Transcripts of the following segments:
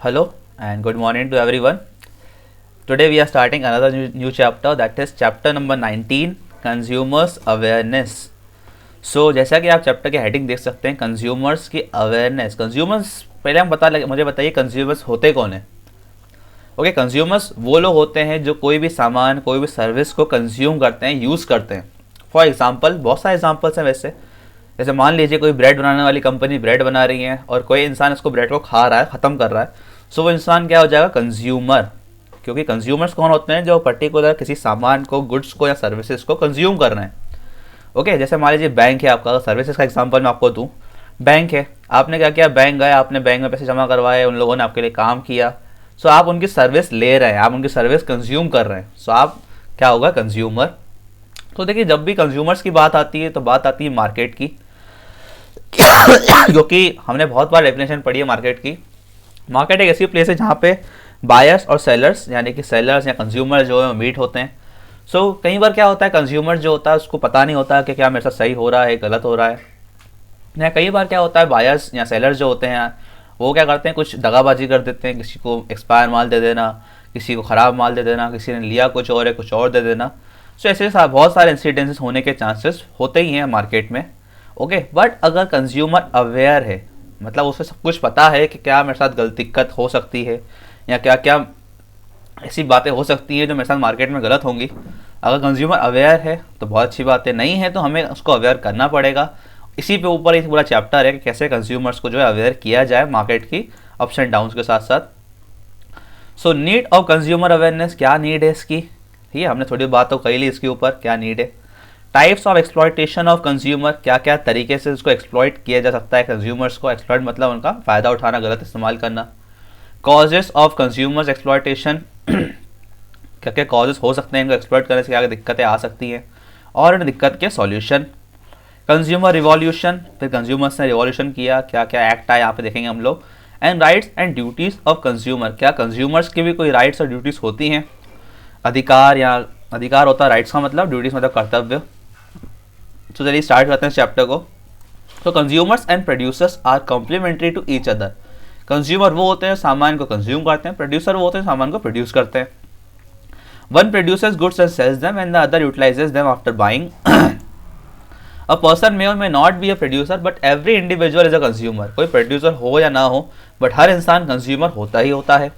Hello and good morning to everyone. Today we are starting another new chapter, that is chapter number 19, Consumers Awareness. So जैसा कि आप chapter के heading देख सकते हैं, consumers की अवेयरनेस. कंज्यूमर्स पहले हम मुझे बताइए कंज्यूमर्स होते कौन है. ओके, कंज्यूमर्स वो लोग होते हैं जो कोई भी सामान, कोई भी सर्विस को कंज्यूम करते हैं, यूज़ करते हैं. फॉर एग्जांपल, बहुत सारे एग्जांपल्स हैं वैसे. जैसे मान लीजिए कोई ब्रेड बनाने वाली कंपनी ब्रेड बना रही है और कोई इंसान इसको ब्रेड को खा रहा है, ख़त्म कर रहा है. सो वो इंसान क्या हो जाएगा? कंज्यूमर. क्योंकि कंज्यूमर्स कौन होते हैं? जो पर्टिकुलर किसी सामान को, गुड्स को या सर्विसेज को कंज्यूम कर रहे हैं. ओके, जैसे मान लीजिए बैंक है आपका, सर्विसेज का एग्जांपल मैं आपको दूं. बैंक है, आपने क्या किया? बैंक गए, आपने बैंक में पैसे जमा करवाए, उन लोगों ने आपके लिए काम किया. सो आप उनकी सर्विस ले रहे हैं, आप उनकी सर्विस कंज्यूम कर रहे हैं. सो आप क्या होगा? कंज्यूमर. तो देखिए, जब भी कंज्यूमर्स की बात आती है तो बात आती है मार्केट की. क्योंकि हमने बहुत बार डेफिनेशन पढ़ी है मार्केट की. मार्केट एक ऐसी प्लेस है जहाँ पे बायर्स और सेलर्स, यानी कि सेलर्स या कंज्यूमर जो है मीट होते हैं. सो कई बार क्या होता है, कंज्यूमर जो होता है उसको पता नहीं होता कि क्या मेरे साथ सही हो रहा है, गलत हो रहा है. या कई बार क्या होता है, बायर्स या सेलर्स जो होते हैं वो क्या करते हैं, कुछ दगाबाजी कर देते हैं. किसी को एक्सपायर माल दे देना, किसी को ख़राब माल दे देना, किसी ने लिया कुछ और है, कुछ और दे देना. सो ऐसे बहुत सारे इंसिडेंसेस होने के चांसेस होते ही हैं मार्केट में. ओके, बट अगर कंज्यूमर अवेयर है, मतलब उसे सब कुछ पता है कि क्या मेरे साथ गलत दिक्कत हो सकती है या क्या क्या ऐसी बातें हो सकती हैं जो मेरे साथ मार्केट में गलत होंगी. अगर कंज्यूमर अवेयर है तो बहुत अच्छी बात है, नहीं है तो हमें उसको अवेयर करना पड़ेगा. इसी पे ऊपर एक पूरा चैप्टर है कि कैसे कंज्यूमर्स को जो है अवेयर किया जाए मार्केट की अप्स एंड डाउन्स के साथ साथ. So need of consumer awareness, क्या नीड है इसकी? ठीक है, हमने थोड़ी बात तो कही ली इसके ऊपर, क्या नीड है. Types of exploitation of consumer, क्या क्या तरीके से उसको एक्सप्लॉयट किया जा सकता है कंज्यूमर्स को. एक्सप्लॉयट मतलब उनका फ़ायदा उठाना, गलत इस्तेमाल करना. कॉजेस ऑफ कंज्यूमर्स एक्सप्लॉयटेशन, क्या क्या कॉजेस हो सकते हैं इनको एक्सप्लॉयट करने से, क्या क्या दिक्कतें आ सकती हैं और इन दिक्कत के सॉल्यूशन. कंज्यूमर रिवॉल्यूशन, फिर कंज्यूमर्स ने रिवॉल्यूशन किया, क्या क्या एक्ट आए यहाँ पे देखेंगे हम लोग. And rights and duties of consumer, क्या कंज्यूमर्स की भी कोई राइट्स और ड्यूटीज़ होती हैं. अधिकार, या अधिकार होता है राइट्स का मतलब, ड्यूटीज़ मतलब कर्तव्य. तो चलिए स्टार्ट करते हैं चैप्टर को. तो consumers and producers are complementary to each other. Consumer वो होते हैं सामान को कंज्यूम करते हैं, प्रोड्यूसर वो होते हैं सामान को प्रोड्यूस करते हैं. One producers goods and sells them and the other utilizes them after buying. A person may or may not be a producer but every individual is a consumer. कोई प्रोड्यूसर हो या ना हो, बट हर इंसान consumer होता ही होता है.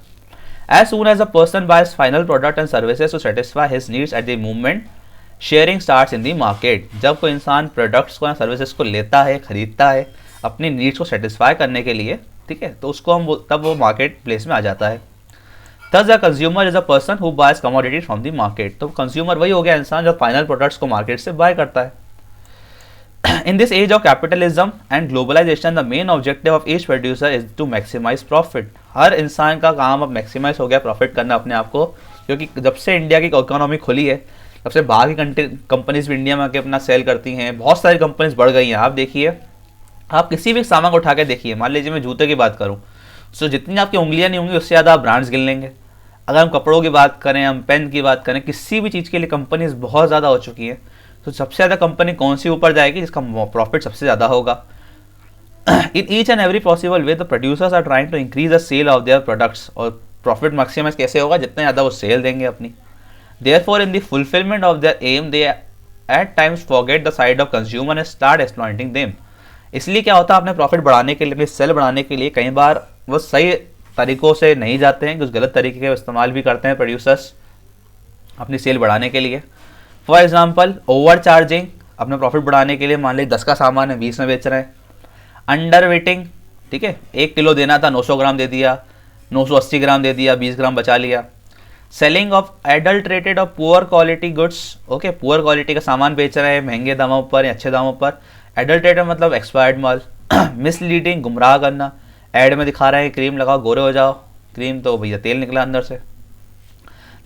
As soon as a person buys final product and services to satisfy his needs at the moment, sharing starts in the market. जब कोई इंसान प्रोडक्ट्स को या सर्विसेज को लेता है, खरीदता है अपनी नीड्स को सेटिस्फाई करने के लिए, ठीक है, तो उसको हम तब वो मार्केट प्लेस में आ जाता है. Thus a consumer is a person who buys commodities from the market. तो कंज्यूमर वही हो गया इंसान जो फाइनल प्रोडक्ट्स को मार्केट से बाय करता है. In this age of capitalism and globalization, the main objective of each producer is to maximize profit. हर इंसान का काम अब मैक्सिमाइज हो गया, प्रॉफिट करना अपने आप को. क्योंकि जब से इंडिया की इकोनॉमी खुली है, तब से बाहर की कंपनीज भी इंडिया में आके अपना सेल करती हैं. बहुत सारी कंपनीज बढ़ गई हैं. आप देखिए, आप किसी भी सामान को उठा के देखिए. मान लीजिए मैं जूते की बात करूँ, सो जितनी आपकी उंगलियाँ नहीं होंगी उससे ज़्यादा आप ब्रांड्स गिन लेंगे. अगर हम कपड़ों की बात करें, हम पेन की बात करें, किसी भी चीज़ के लिए कंपनीज बहुत ज़्यादा हो चुकी हैं. तो सबसे ज़्यादा कंपनी कौन सी ऊपर जाएगी जिसका प्रॉफिट सबसे ज़्यादा होगा. In each and every possible way, the producers are trying to increase the sale of their products. और प्रॉफिट मैक्सिमाइज कैसे होगा? जितने ज़्यादा वो सेल देंगे अपनी. Therefore, in the fulfillment of their aim, they at times forget the side of consumer and start exploiting them. इसलिए क्या होता है, अपने प्रॉफिट बढ़ाने के लिए, अपनी सेल बढ़ाने के लिए कई बार वो सही तरीक़ों से नहीं जाते हैं, कुछ गलत तरीके का इस्तेमाल भी करते हैं प्रोड्यूसर्स अपनी सेल बढ़ाने के लिए. फॉर एग्जाम्पल, ओवर चार्जिंग, अपने प्रॉफिट बढ़ाने के लिए. मान लीजिए 10 का सामान है, 20 में बेच रहे हैं. अंडर वेटिंग, ठीक है, 1 किलो देना था 900 ग्राम दे दिया, 980 ग्राम दे दिया, 20 ग्राम बचा लिया. सेलिंग ऑफ एडल्ट्रेटेड और poor quality goods. Okay, poor quality का सामान बेच रहे हैं महंगे दामों पर या अच्छे दामों पर. एडल्ट्रेटेड मतलब एक्सपायर्ड माल. मिसलीडिंग, गुमराह करना. एड में दिखा रहे हैं क्रीम लगाओ गोरे हो जाओ, क्रीम तो भैया तेल निकला अंदर से.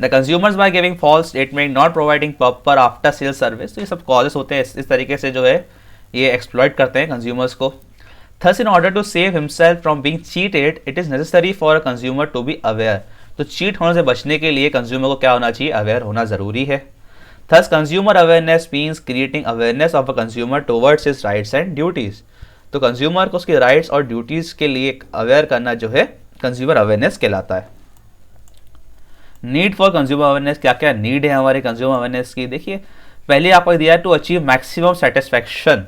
The consumers by giving false statement, not providing proper after sale service. तो ये सब कॉजेस होते हैं. इस तरीके से जो है ये एक्सप्लॉइट करते हैं कंज्यूमर्स को. Thus, in order to save himself from being cheated, it is necessary for a consumer to be aware. तो चीट होने से बचने के लिए कंज्यूमर को क्या होना चाहिए? अवेयर होना ज़रूरी है. Thus, consumer awareness means creating awareness of a consumer towards his rights and duties. तो कंज्यूमर को उसके राइट्स और ड्यूटीज़ के लिए अवेयर करना जो है कंज्यूमर अवेयरनेस कहलाता है। नीड फॉर कंज्यूमर अवेयरनेस, क्या क्या नीड है हमारे कंज्यूमर अवेयरनेस की। देखिए पहले आपको दिया है टू अचीव मैक्सिमम सेटिस्फैक्शन।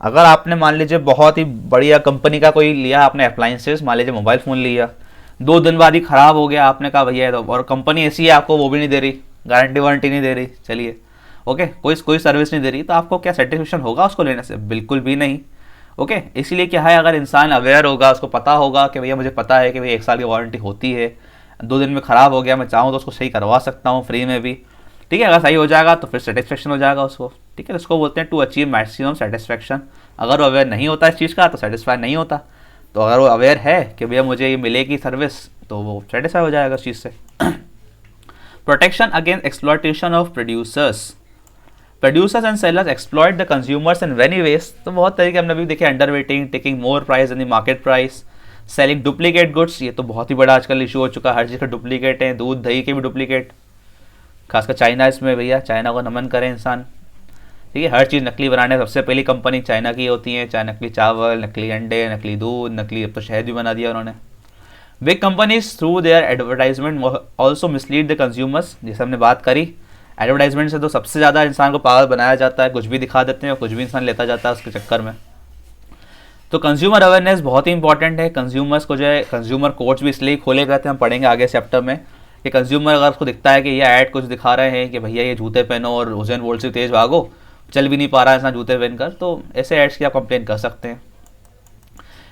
अगर आपने मान लीजिए बहुत ही बढ़िया कंपनी का कोई लिया आपने अप्लाइंसेस, मान लीजिए मोबाइल फ़ोन लिया, 2 दिन बाद ही ख़राब हो गया, आपने कहा भैया तो, और कंपनी ऐसी है आपको वो भी नहीं दे रही, गारंटी वारंटी नहीं दे रही, चलिए ओके, कोई सर्विस नहीं दे रही, तो आपको क्या सेटिस्फेक्शन होगा उसको लेने से? बिल्कुल भी नहीं। ओके, इसीलिए क्या है, अगर इंसान अवेयर होगा, उसको पता होगा कि भैया मुझे पता है कि भैया 1 साल की वारंटी होती है, 2 दिन में ख़राब हो गया, मैं चाहूँ तो उसको सही करवा सकता हूँ फ्री में भी, ठीक है। अगर सही हो जाएगा तो फिर सेटिस्फेक्शन हो जाएगा उसको, ठीक है। इसको बोलते हैं टू अचीव मैक्सिमम सेटिस्फेक्शन। अगर वो अवेयर नहीं होता इस चीज़ का तो सेटिस्फाई नहीं होता, तो अगर वो अवेयर है कि भैया मुझे ये मिलेगी सर्विस तो वो सेटिस्फाई हो जाएगा उस चीज़ से। Protection against exploitation of producers and sellers exploit the consumers in many ways. तो बहुत तरीके हमने अभी देखे, under weighting, taking more price in the market price, selling duplicate goods. ये तो बहुत ही बड़ा आजकल इशू हो चुका है, हर चीज़ का डुप्लीकेट है, दूध दही के भी डुप्लीकेट, खासकर चाइना इसमें, भैया चाइना को नमन करें इंसान, ठीक है। हर चीज़ नकली बनाने सबसे पहली कंपनी चाइना की होती है, चाहे नकली चावल, नकली अंडे, नकली दूध, नकली, अब तो शहद भी बना दिया उन्होंने। Big companies through their advertisement also mislead the consumers, जैसे हमने बात करी, एडवर्टाइजमेंट से तो सबसे ज़्यादा इंसान को पागल बनाया जाता है, कुछ भी दिखा देते हैं और कुछ भी इंसान लेता जाता है उसके चक्कर में। तो कंज्यूमर अवेयरनेस बहुत ही इंपॉर्टेंट है। कंज्यूमर्स को जो है, कंज्यूमर कोर्ट्स भी इसलिए खोले गए थे, हम पढ़ेंगे आगे चैप्टर में, कि कंज्यूमर अगर उसको दिखता है कि ये ऐड कुछ दिखा रहे हैं कि भैया ये जूते पहनो और हुसैन बोल्ट से तेज़ भागो, चल भी नहीं पा रहा है इंसान जूते पहनकर, तो ऐसे एड्स की आप कंप्लेन कर सकते हैं।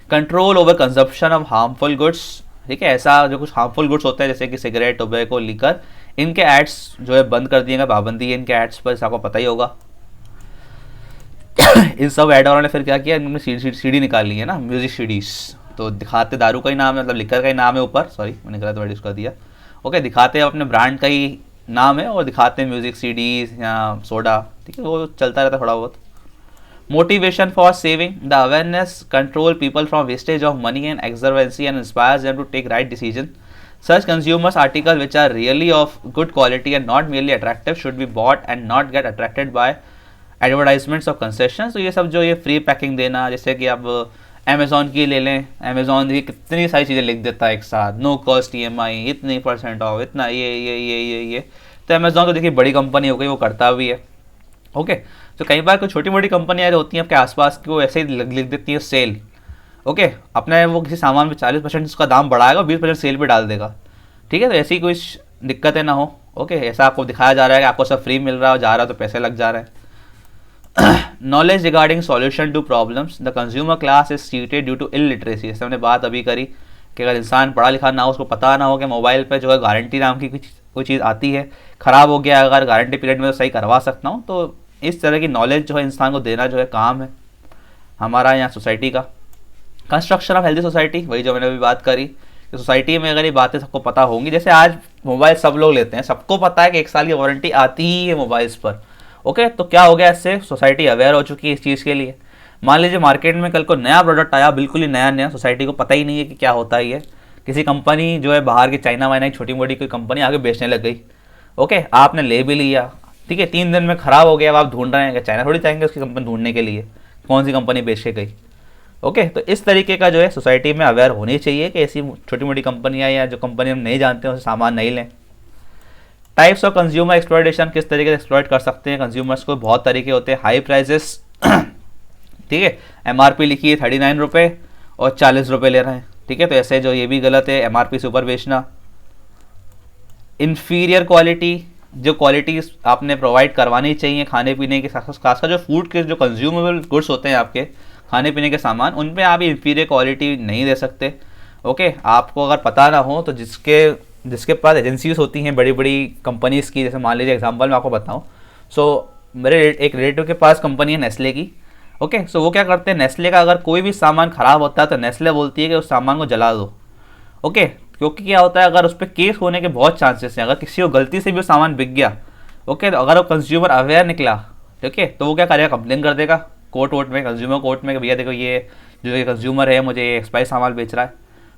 Control over consumption of harmful goods, ठीक है। ऐसा जो कुछ हार्मफुल गुड्स होते हैं जैसे कि सिगरेट, टोबैको, लीकर, इनके एड्स जो है बंद कर दिए गए, पाबंदी है इनके एड्स पर, आपको पता ही होगा। इन सब एड वालों ने फिर क्या किया, इन्होंने सीडी निकाल ली है ना, म्यूजिक सीडीज, तो दिखाते दारू का ही नाम है, मतलब लिकर का ही नाम है ऊपर, सॉरी मैंने गलत वर्ड यूज़ कर दिया, ओके, दिखाते हैं अपने ब्रांड का ही नाम है और दिखाते हैं म्यूजिक सीडीज या सोडा, ठीक है, वो चलता रहता है थोड़ा बहुत। Motivation for saving the awareness control people from wastage of money and एक्सर्वेंसी and inspires them to take right decision. Such consumers articles which are really of good quality and not merely attractive should be bought and not get attracted by advertisements of concessions। तो ये सब जो ये free packing देना, जैसे कि आप Amazon की ले लें, अमेज़ॉन ये कितनी सारी चीज़ें लिख देता है एक साथ, नो कॉस्ट EMI, इतनी % ऑफ, इतना ये, तो अमेज़ॉन तो देखिए बड़ी कंपनी हो गई, वो करता भी है, ओके। तो कई बार कोई छोटी मोटी कंपनियाँ होती हैं आपके आसपास की, वो ऐसे ही लिख देती हैं सेल, ओके, अपने वो किसी सामान पे 40% उसका दाम बढ़ाएगा, 20% सेल पे डाल देगा, ठीक है। तो ऐसी कोई दिक्कतें ना हो, ओके। ऐसा आपको दिखाया जा रहा है कि आपको सब फ्री मिल रहा है, जा रहा है तो पैसे लग जा रहे हैं। Knowledge regarding solution to problems, the consumer class is seated due to illiteracy. जैसे हमने बात अभी करी कि अगर इंसान पढ़ा लिखा ना हो, उसको पता ना हो कि मोबाइल पर जो है गारंटी नाम की कोई चीज़ आती है, ख़राब हो गया अगर गारंटी पीरियड में तो सही करवा सकता हूँ, तो इस तरह की नॉलेज जो है इंसान को देना जो है काम है हमारा यहाँ सोसाइटी का। कंस्ट्रक्शन ऑफ हेल्दी सोसाइटी, वही जो मैंने अभी बात करी कि सोसाइटी में अगर ये बातें सबको पता होंगी, जैसे आज मोबाइल सब लोग लेते हैं, सबको पता है कि 1 साल की वारंटी आती ही है मोबाइल्स पर, ओके। तो क्या हो गया, इससे सोसाइटी अवेयर हो चुकी है इस चीज़ के लिए। मान लीजिए मार्केट में कल को नया प्रोडक्ट आया, बिल्कुल ही नया, सोसाइटी को पता ही नहीं है कि क्या होता ही है, किसी कंपनी जो है बाहर की चाइना वाइना की छोटी मोटी कोई कंपनी आगे बेचने लग गई, ओके, आपने ले भी लिया, ठीक है, 3 दिन में ख़राब हो गया, अब आप ढूंढ रहे हैं कि चाइना थोड़ी जाएंगे उसकी कंपनी ढूंढने के लिए, कौन सी कंपनी बेच के गई, ओके। तो इस तरीके का जो है सोसाइटी में अवेयर होनी चाहिए कि ऐसी छोटी मोटी कंपनियां या जो कंपनी हम नहीं जानते हैं उससे सामान नहीं लें। टाइप्स ऑफ कंज्यूमर एक्सप्लॉयटेशन, किस तरीके से एक्सप्लॉयट कर सकते हैं कंज्यूमर्स को, बहुत तरीके होते हैं। हाई प्राइजेस, ठीक है, MRP लिखी है 39 रुपये और 40 रुपये ले रहे हैं, ठीक है, तो ऐसे जो ये भी गलत है, MRP से ऊपर बेचना। इन्फीरियर क्वालिटी, जो क्वालिटी आपने प्रोवाइड करवानी चाहिए खाने पीने के, खासकर जो फूड के जो कंज्यूमेबल गुड्स होते हैं आपके खाने पीने के सामान, उन पे आप इन्फीरियर क्वालिटी नहीं दे सकते, ओके। आपको अगर पता ना हो तो जिसके पास एजेंसीज होती हैं बड़ी बड़ी कंपनीज़ की, जैसे मान लीजिए एग्जांपल मैं आपको बताऊं, मेरे एक रिलेटिव के पास कंपनी है नेस्ले की, ओके। सो वो क्या करते हैं, नेस्ले का अगर कोई भी सामान ख़राब होता है तो नेस्ले बोलती है कि उस सामान को जला दो, ओके, क्योंकि क्या होता है अगर उस पर केस होने के बहुत चांसेस हैं, अगर किसी को गलती से भी वो सामान बिक गया, ओके, तो अगर वो कंज्यूमर अवेयर निकला, ठीक है, तो वो क्या करेगा, कंप्लेन कर देगा कोर्ट में, कंज्यूमर कोर्ट में कि भैया देखो ये जो ये कंज्यूमर है मुझे एक्सपायर सामान बेच रहा है,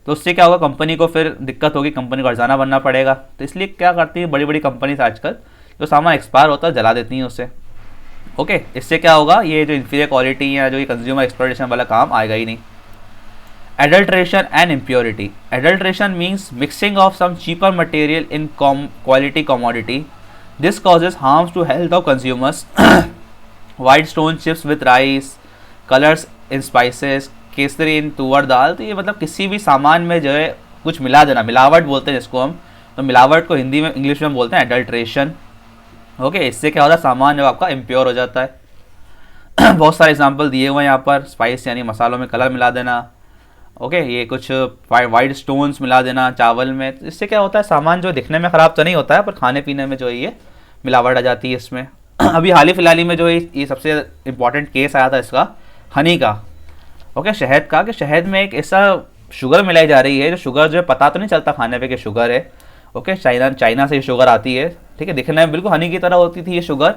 तो उससे क्या होगा, कंपनी को फिर दिक्कत होगी, कंपनी को हर्जाना बनना पड़ेगा। तो इसलिए क्या करती है बड़ी बड़ी कंपनीज आजकल, जो सामान एक्सपायर होता है जला देती हैं उससे, ओके। इससे क्या होगा, ये जो इन्फीरियर क्वालिटी या जो ये कंज्यूमर एक्सप्लॉयटेशन वाला काम आएगा ही नहीं। Adulteration and impurity. Adulteration means mixing of some cheaper material in quality commodity. This causes harms to health of consumers. White stone chips with rice, colors in spices, Kesari इन तुअर दाल। तो ये मतलब किसी भी सामान में जो है कुछ मिला देना, मिलावट बोलते हैं जिसको हम। तो मिलावट को हिंदी में इंग्लिश में बोलते हैं एडल्ट्रेशन। ओके, इससे क्या होता है, सामान जो आपका इम्प्योर हो जाता है। बहुत सारे एग्जांपल दिए हुए हैं यहाँ पर। स्पाइस यानी मसालों में कलर मिला देना। ओके, ये कुछ वाइट स्टोन्स मिला देना चावल में। तो इससे क्या होता है, सामान जो दिखने में ख़राब तो नहीं होता है, पर खाने पीने में जो है ये मिलावट आ जाती है इसमें। अभी हाल ही में जो ये सबसे इम्पॉर्टेंट केस आया था इसका, हनी का, ओके, शहद का, कि शहद में एक ऐसा शुगर मिलाई जा रही है जो शुगर जो है पता तो नहीं चलता खाने पे कि शुगर है। ओके, चाइना से ये शुगर आती है, ठीक है, दिखने में बिल्कुल हनी की तरह होती थी ये शुगर,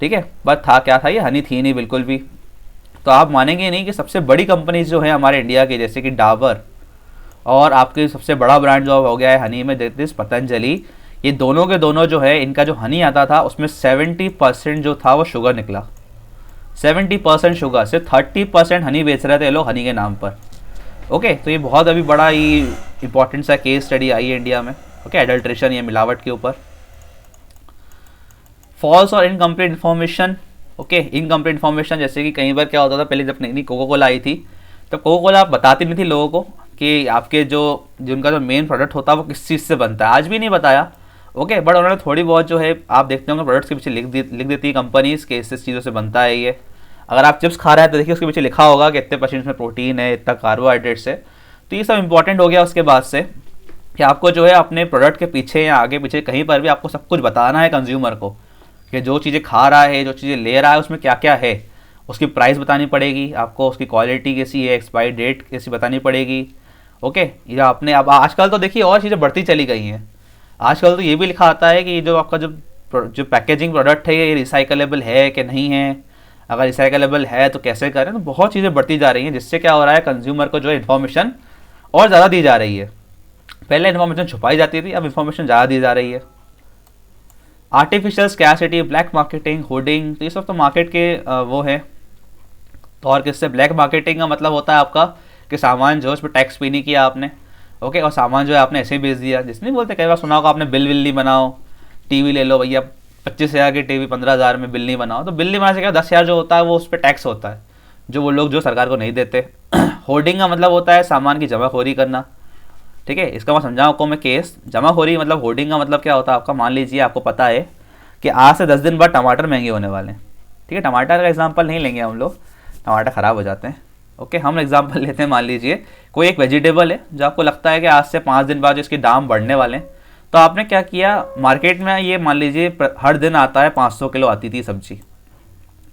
ठीक है, बट था क्या था, ये हनी थी नहीं बिल्कुल भी। तो आप मानेंगे नहीं कि सबसे बड़ी कंपनीज जो है हमारे इंडिया की, जैसे कि डाबर और आपके सबसे बड़ा ब्रांड जो हो गया है हनी में दिस पतंजलि, ये दोनों के दोनों जो है, इनका जो हनी आता था उसमें 70% जो था वो शुगर निकला। 70% शुगर, सिर्फ 30% हनी बेच रहे थे लोग हनी के नाम पर। ओके, तो ये बहुत अभी बड़ा ही इंपॉर्टेंट सा केस स्टडी आई है इंडिया में। ओके, एडल्ट्रेशन या मिलावट के ऊपर। फॉल्स और incomplete information. Okay, incomplete information, जैसे कि कई बार क्या होता था, पहले जब नई कोको कोला आई थी तब कोको कोला बताती नहीं थी लोगों को कि आपके जिनका जो मेन प्रोडक्ट होता है वो किस चीज़ से बनता है। आज भी नहीं बताया। ओके, बट उन्होंने थोड़ी बहुत जो है, आप देखते होंगे प्रोडक्ट्स के पीछे लिख देती है कंपनीज के इस चीज़ों से बनता है ये। अगर आप चिप्स खा रहे हैं तो देखिए उसके पीछे लिखा होगा कि इतने % में प्रोटीन है, इतना कार्बोहाइड्रेट्स है। तो ये सब इंपॉर्टेंट हो गया उसके बाद से कि आपको जो है अपने प्रोडक्ट के पीछे या आगे पीछे कहीं पर भी आपको सब कुछ बताना है कंज्यूमर को, कि जो चीज़ें खा रहा है, जो चीज़ें ले रहा है, उसमें क्या क्या है। उसकी प्राइस बतानी पड़ेगी आपको, उसकी क्वालिटी कैसी है, एक्सपायरी डेट कैसी बतानी पड़ेगी। ओके, या आपने अब आजकल तो देखिए और चीज़ें बढ़ती चली गई हैं। आजकल तो ये भी लिखा आता है कि जो आपका जो पैकेजिंग प्रोडक्ट है ये रिसाइकलेबल है कि नहीं है, अगर रिसाइकलेबल है तो कैसे करें। तो बहुत चीज़ें बढ़ती जा रही हैं, जिससे क्या हो रहा है, कंज्यूमर को जो है इन्फॉर्मेशन और ज़्यादा दी जा रही है। पहले इन्फॉर्मेशन छुपाई जाती थी, अब इन्फॉर्मेशन ज़्यादा दी जा रही है। Artificial scarcity, black marketing, hoarding, तो ये सब तो मार्केट के वो है। तो और किससे, ब्लैक मार्केटिंग का मतलब होता है आपका कि सामान जो है उस पर टैक्स पे नहीं किया आपने। ओके, और सामान जो है आपने ऐसे ही बेच दिया। जिसने बोलते कई बार सुना होगा आपने, बिल नहीं बनाओ, टीवी ले लो भैया, 25,000 की टीवी 15,000 में बिल नहीं बनाओ। तो बिल नहीं बनाने से क्या, 10,000 जो होता है वो उस पर टैक्स होता है, जो वो लोग जो सरकार को नहीं देते। होर्डिंग का मतलब होता है सामान की जमाखोरी करना, ठीक है। इसका मैं समझाऊँ आपको मैं केस। जमाखोरी मतलब, होर्डिंग का मतलब क्या होता है आपका, मान लीजिए आपको पता है कि आज से 10 दिन बाद टमाटर महंगे होने वाले हैं, ठीक है। टमाटर का एग्जाम्पल नहीं लेंगे हम लोग, टमाटर ख़राब हो जाते हैं। ओके, हम एग्जाम्पल लेते हैं, मान लीजिए कोई एक वेजिटेबल है जो आपको लगता है कि आज से 5 दिन बाद इसके दाम बढ़ने वाले हैं। तो आपने क्या किया, मार्केट में ये मान लीजिए हर दिन आता है 500 किलो आती थी सब्जी।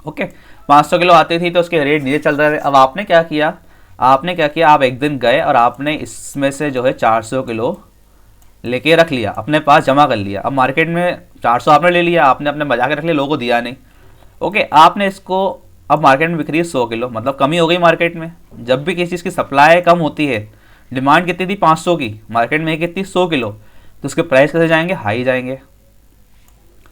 ओके, 500 किलो आती थी तो उसके रेट नीचे चल रहे थे। अब आपने क्या किया, आप एक दिन गए और आपने इसमें से जो है 400 किलो लेके रख लिया, अपने पास जमा कर लिया। अब मार्केट में 400 आपने ले लिया, आपने अपने बजा के रख लिया, लोगों को दिया नहीं। ओके, आपने इसको, अब मार्केट में बिक्री है 100 किलो, मतलब कमी हो गई मार्केट में। जब भी किसी चीज़ की सप्लाई कम होती है, डिमांड कितनी थी 500 की, मार्केट में कितनी 100 किलो, तो उसके प्राइस कैसे जाएंगे, हाई जाएंगे।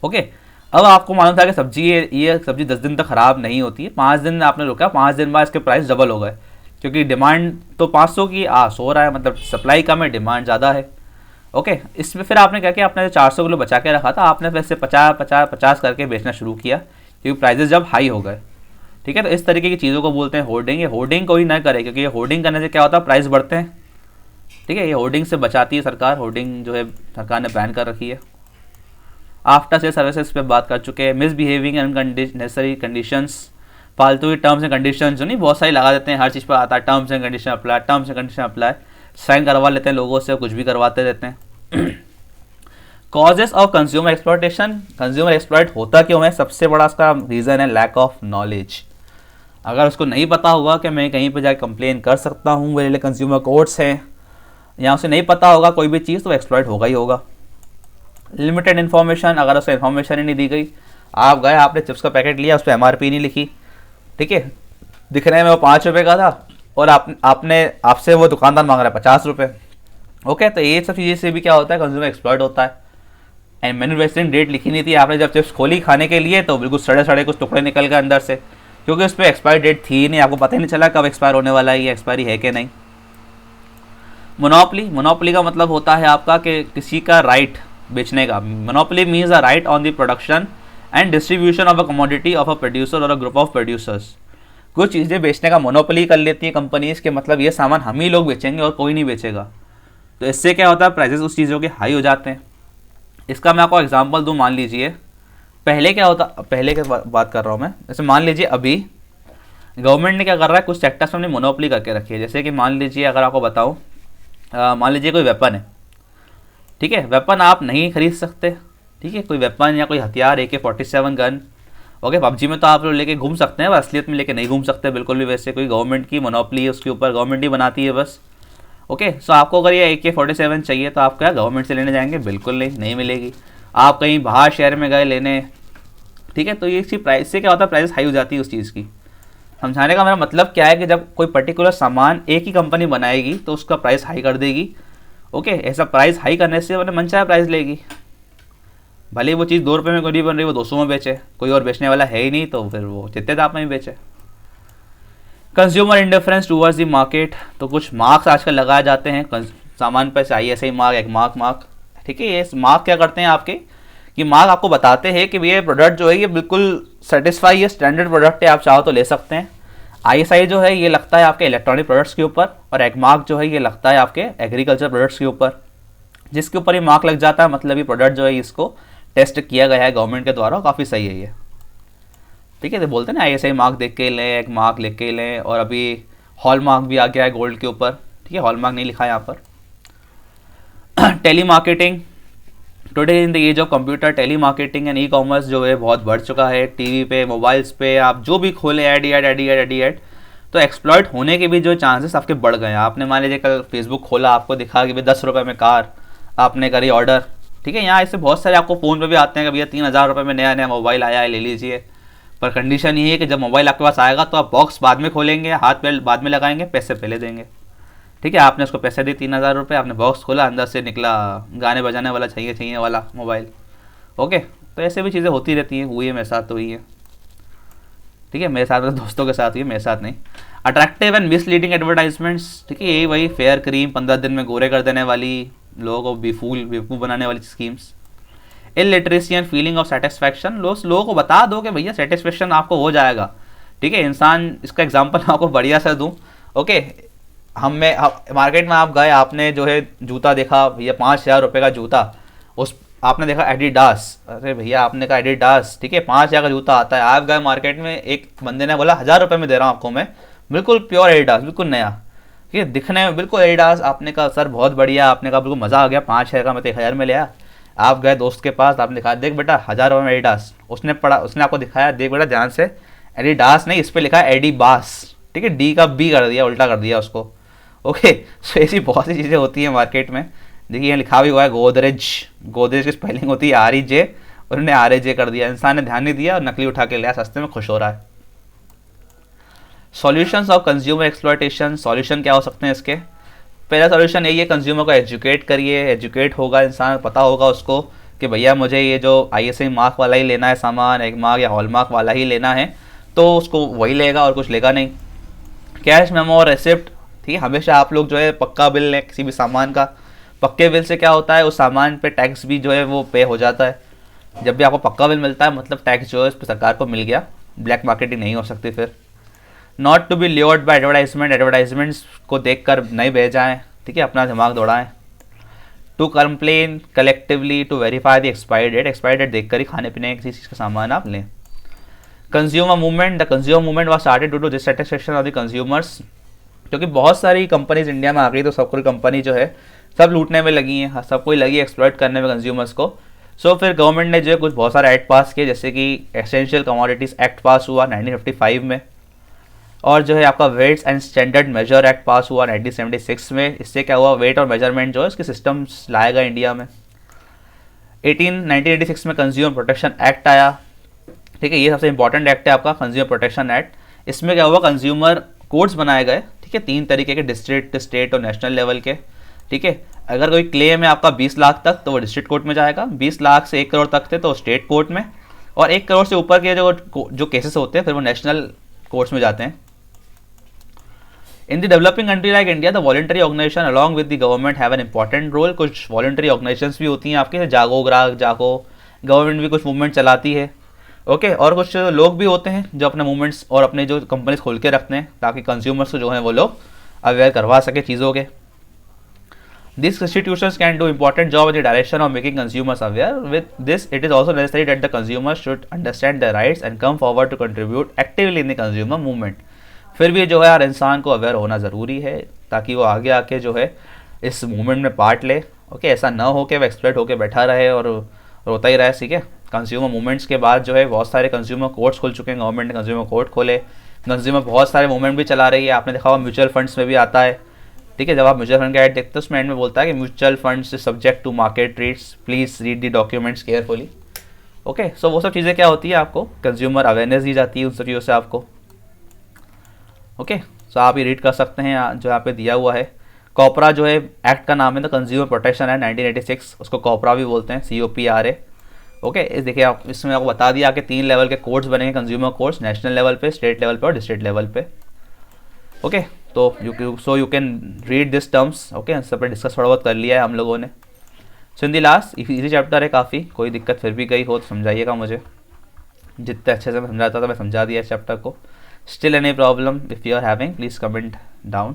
ओके, अब आपको मालूम था कि ये सब्जी 10 दिन तक ख़राब नहीं होती है। 5 दिन आपने रुका, 5 दिन बाद इसके प्राइस डबल हो गए, क्योंकि डिमांड तो 500 की 100 रहा है, मतलब सप्लाई कम है, डिमांड ज़्यादा है। ओके, इसमें फिर आपने क्या किया, आपने जो 400 किलो बचा के रखा था, आपने वैसे 50 करके बेचना शुरू किया, क्योंकि प्राइजेस जब हाई हो गए, ठीक है। तो इस तरीके की चीज़ों को बोलते हैं होर्डिंग। ये होर्डिंग कोई ना करे, क्योंकि ये होर्डिंग करने से क्या होता है, प्राइस बढ़ते हैं, ठीक है। ये होर्डिंग से बचाती है सरकार, होर्डिंग जो है सरकार ने बैन कर रखी है। आफ्टर सेल सर्विसेज पे बात कर चुके हैं। मिसबिहेविंग एंड अननेसेसरी कंडीशंस, फालतू की टर्म्स एंड कंडीशन जो नहीं बहुत सारी लगा देते हैं, हर चीज़ पर आता है terms and condition apply, terms and condition apply, sign करवा लेते हैं लोगों से, कुछ भी करवाते रहते हैं। Causes of consumer exploitation, consumer exploit होता क्यों है, सबसे बड़ा इसका रीज़न है लैक ऑफ नॉलेज। अगर उसको नहीं पता होगा कि मैं कहीं पर जाकर कंप्लेन कर सकता हूँ, मेरे लिए कंज्यूमर कोर्ट्स हैं, या उसे नहीं पता होगा कोई भी चीज़, तो एक्सप्लॉयट होगा ही होगा। लिमिटेड इन्फॉर्मेशन, अगर उसे इन्फॉर्मेशन ही नहीं दी गई, आप गए, आपने चिप्स का पैकेट लिया, उस पर MRP नहीं लिखी, ठीक है, दिखने में वो 5 रुपये का था और आपसे वो दुकानदार मांग रहा है 50 रुपये। ओके, तो ये सब चीज़ें से भी क्या होता है, कंज्यूमर एक्सप्लॉयट होता है। एंड मैन्युफैक्चरिंग डेट लिखी नहीं थी, आपने जब चिप्स खोली खाने के लिए तो बिल्कुल सड़े सड़े कुछ टुकड़े निकल गए अंदर से, क्योंकि उस पर एक्सपायरी डेट थी ही नहीं, आपको पता ही नहीं चला कब एक्सपायर होने वाला है, ये एक्सपायरी है कि नहीं। मोनोपोली का मतलब होता है आपका कि किसी का राइट बेचने का। Monopoly means a right on the production and distribution of a commodity of a producer और अ ग्रुप ऑफ प्रोड्यूसर्स। कुछ चीज़ें बेचने का मोनोपोली कर लेती है कंपनीज के, मतलब ये सामान हम ही लोग बेचेंगे और कोई नहीं बेचेगा। तो इससे क्या होता है, प्राइसेस उस चीज़ों के हाई हो जाते हैं। इसका मैं आपको एग्जांपल दूं, मान लीजिए पहले क्या होता, पहले की बात कर रहा हूँ मैं, जैसे मान लीजिए अभी गवर्नमेंट ने क्या कर रहा है, कुछ सेक्टर्स में अपनी मोनोपोली करके रखी है। जैसे कि मान लीजिए अगर आपको बताऊँ, मान लीजिए कोई वेपन है, ठीक है, वेपन आप नहीं खरीद सकते, ठीक है, कोई वेपन या कोई हथियार AK-47 गन, ओके, पबजी में तो आप लोग लेके घूम सकते हैं, असलियत में लेके नहीं घूम सकते बिल्कुल भी। वैसे कोई गवर्नमेंट की मोनोपोली है उसके ऊपर, गवर्नमेंट ही बनाती है बस, ओके। सो आपको अगर ये AK-47 चाहिए तो आप क्या गवर्नमेंट से लेने जाएंगे? बिल्कुल नहीं, नहीं मिलेगी। आप कहीं बाहर शहर में गए लेने, ठीक है, तो ये चीज़ प्राइस से क्या होता है, प्राइस हाई हो जाती है उस चीज़ की। समझाने का मेरा मतलब क्या है कि जब कोई पर्टिकुलर सामान एक ही कंपनी बनाएगी तो उसका प्राइस हाई कर देगी, ओके। ऐसा प्राइस हाई करने से मैंने मनचाहा प्राइस लेगी, भले वो चीज़ 2 रुपये में कोई नहीं बन रही, वो 200 में बेचे, कोई और बेचने वाला है ही नहीं, तो फिर वो जितने दाम में ही बेचे। Consumer indifference towards the market, तो कुछ मार्क्स आजकल लगाए जाते हैं सामान पर, ISI मार्क, एक मार्क, ठीक है। ये मार्क क्या करते हैं आपके, कि मार्क आपको बताते हैं कि ये प्रोडक्ट जो है ये बिल्कुल सेटिस्फाई, ये स्टैंडर्ड प्रोडक्ट है, आप चाहो तो ले सकते हैं। ISI जो है ये लगता है आपके इलेक्ट्रॉनिक प्रोडक्ट्स के ऊपर, और एक मार्क जो है ये लगता है आपके एग्रीकल्चर प्रोडक्ट्स के ऊपर। जिसके ऊपर ये मार्क लग जाता है मतलब ये प्रोडक्ट जो है इसको टेस्ट किया गया है गवर्नमेंट के द्वारा, काफ़ी सही है ये, ठीक है। तो बोलते हैं ना ISI मार्क देख के लें, एक मार्क लिख के लें। और अभी हॉल मार्क भी आ गया है गोल्ड के ऊपर, ठीक है, हॉल मार्क नहीं लिखा है यहाँ पर। Telemarketing, today in the age of computer telemarketing and e-commerce जो है बहुत बढ़ चुका है। टीवी पे, मोबाइल्स पे आप जो भी खोलें ऐड, तो एक्सप्लॉइट होने के भी जो चांसेस आपके बढ़ गए हैं। आपने मान लीजिए कल फेसबुक खोला, आपको दिखा कि भाई 10 रुपये में कार, आपने करी ऑर्डर, ठीक है। यहाँ ऐसे बहुत सारे आपको फ़ोन पे भी आते हैं कि भैया 3000 रुपये में नया मोबाइल आया है, ले लीजिए। पर कंडीशन ये है कि जब मोबाइल आपके पास आएगा तो आप बॉक्स बाद में खोलेंगे, हाथ पे बाद में लगाएंगे, पैसे पहले देंगे, ठीक है। आपने उसको पैसे दिए 3000 रुपये, आपने बॉक्स खोला, अंदर से निकला गाने बजाने वाला चाहिए वाला मोबाइल, ओके। तो ऐसे भी चीज़ें होती रहती हैं, हुई है मेरे साथ तो हुई है, ठीक है, मेरे साथ मतलब दोस्तों के साथ हुई है, मेरे साथ नहीं। अट्रैक्टिव एंड मिसलीडिंग एडवर्टाइजमेंट्स, ठीक है, यही वही फेयर क्रीम 15 दिन में गोरे कर देने वाली, लोगों को बेवकूफ़ बनाने वाली schemes. Illiteracy and feeling of satisfaction, लोगों को बता दो कि भैया सेटिस्फैक्शन आपको हो जाएगा, ठीक है। इंसान, इसका एग्जांपल आपको बढ़िया सा दूं, ओके। मार्केट में आप गए, आपने जो है जूता देखा, भैया 5000 रुपये का जूता, उस आपने देखा एडिडास, अरे भैया आपने कहा एडिडास, ठीक है, 5000 का जूता आता है। आप गए मार्केट में, एक बंदे ने बोला 1000 रुपये में दे रहा हूँ आपको मैं, बिल्कुल प्योर एडिडास, बिल्कुल नया, ठीक है, दिखने में बिल्कुल एडिडास। आपने कहा सर बहुत बढ़िया, आपने कहा बिल्कुल मज़ा आ गया, 5000 का मैं तो 1000 में लिया। आप गए दोस्त के पास, आपने कहा देख बेटा 1000 रुपये में एडिडास, उसने पढ़ा, उसने आपको दिखाया, देख बेटा ध्यान से, एडिडास नहीं, इस पर लिखा है एडिबास, ठीक है, डी का बी कर दिया, उल्टा कर दिया उसको, ओके। सो ऐसी बहुत सी चीज़ें होती हैं मार्केट में। देखिए यहाँ लिखा भी हुआ है गोदरेज, गोदरेज की स्पेलिंग होती है REJ, उन्होंने RAJ कर दिया, इंसान ने ध्यान नहीं दिया और नकली उठा के लिया, सस्ते में खुश हो रहा है। Solutions of consumer exploitation, solution क्या हो सकते हैं इसके? पहला सॉल्यूशन यही है, कंज्यूमर को एजुकेट करिए, एजुकेट होगा इंसान, पता होगा उसको कि भैया मुझे ये जो ISI मार्क वाला ही लेना है सामान, एक मार्क या हॉल मार्क वाला ही लेना है, तो उसको वही लेगा और कुछ लेगा नहीं। कैश मेमो और रेसिप्ट, ठीक है, हमेशा आप लोग जो है पक्का बिल लें किसी भी सामान का। पक्के बिल से क्या होता है, उस सामान पे टैक्स भी जो है वो पे हो जाता है। जब भी आपको पक्का बिल मिलता है मतलब टैक्स जो है उस पर सरकार को मिल गया, ब्लैक मार्केटिंग नहीं हो सकती फिर। Not to be lured by advertisement, advertisements को देखकर नहीं बह जाएँ, ठीक है, अपना दिमाग दौड़ाएँ। To complain collectively to verify the expiry date देख कर ही खाने पीने किसी चीज़ का सामान आप लें। Consumer movement, the consumer movement was started due to dissatisfaction of the consumers, क्योंकि बहुत सारी कंपनीज इंडिया में आ गई तो सब कोई कंपनी जो है सब लूटने में लगी हैं, सब कोई लगी एक्सप्लॉइट करने में कंज्यूमर्स को। सो फिर गवर्नमेंट ने जो है कुछ बहुत सारे एक्ट पास किए, जैसे कि एसेंशियल कमोडिटीज़ एक्ट पास हुआ 1955 में, और जो है आपका weights and standard measure act pass हुआ 1976 में। इससे क्या हुआ, वेट और मेजरमेंट जो है इसके सिस्टम्स लाया गया इंडिया में। 1986 में कंज्यूमर प्रोटेक्शन एक्ट आया, ठीक है, ये सबसे इंपॉर्टेंट एक्ट है आपका कंज्यूमर प्रोटेक्शन एक्ट। इसमें क्या हुआ, कंज्यूमर कोड्स बनाए गए, ठीक है, 3 तरीके के, डिस्ट्रिक्ट, स्टेट और नेशनल लेवल के, ठीक है। अगर कोई क्लेम है आपका 20 लाख तक तो वो डिस्ट्रिक्ट कोर्ट में जाएगा, 20 लाख से 1 करोड़ तक थे तो स्टेट कोर्ट में, और 1 करोड़ से ऊपर के जो केसेस होते हैं फिर वो नेशनल कोर्ट्स में जाते हैं। In the developing country like India the voluntary organization along with the government have an important role. कुछ वॉलंटरी ऑर्गेनाइजेशंस भी होती हैं आपके, जागो ग्राहक जागो, गवर्नमेंट भी कुछ मूवमेंट चलाती है। ओके और कुछ लोग भी होते हैं जो अपने मूवमेंट्स और अपने जो कंपनीज खोल के रखते हैं ताकि कंज्यूमर्स को जो है वो लोग अवेयर करवा सके चीज़ों के। These institutions can do important job in the direction of making consumers aware. With this, it is also necessary that the consumers should understand their rights and come forward to contribute actively in the consumer movement. फिर भी जो है यार इंसान को aware होना ज़रूरी है ताकि वो आगे आके जो है इस मूवमेंट में पार्ट ले। ओके ऐसा ना हो कि वो एक्सपर्ट होकर बैठा रहे और रोता ही रहे। ठीक है, कंज्यूमर मूवमेंट्स के बाद जो है बहुत सारे कंज्यूमर कोर्ट्स खुल चुके हैं, गवर्नमेंट ने कंज्यूमर कोर्ट खोले, कंज्यूमर बहुत सारे मूवमेंट भी चला रही है। आपने देखा हुआ म्यूचुअल फंड्स में भी आता है। ठीक है, जब आप म्यूचुअल फंड का ऐड देखते हो उसमें एंड में बोलता है कि mutual funds subject to market rates, please read the documents carefully. Okay so वो सब चीज़ें क्या होती है, आपको कंज्यूमर अवेयरनेस दी जाती है उन सब चीज़ों से आपको। ओके सो आप ये रीड कर सकते हैं जो यहाँ पे दिया हुआ है। कॉपरा जो है एक्ट का नाम है द कंज्यूमर प्रोटेक्शन एक्ट 1986, उसको कॉपरा भी बोलते हैं, COPRA। ओके इस देखिए आप इसमें आपको बता दिया कि 3 लेवल के कोड्स बनेंगे कंज्यूमर कोड्स, नेशनल लेवल पे, स्टेट लेवल पे और डिस्ट्रिक्ट लेवल पे। ओके तो you can read this terms. Okay सब पे डिस्कस थोड़ा बहुत कर लिया है हम लोगों ने। सो इन दी लास्ट इजी चैप्टर है काफ़ी, कोई दिक्कत फिर भी गई हो तो समझाइएगा मुझे, जितने अच्छे से मैं समझाता था मैं समझा दिया इस चैप्टर को। Still any problem if you are having please comment down.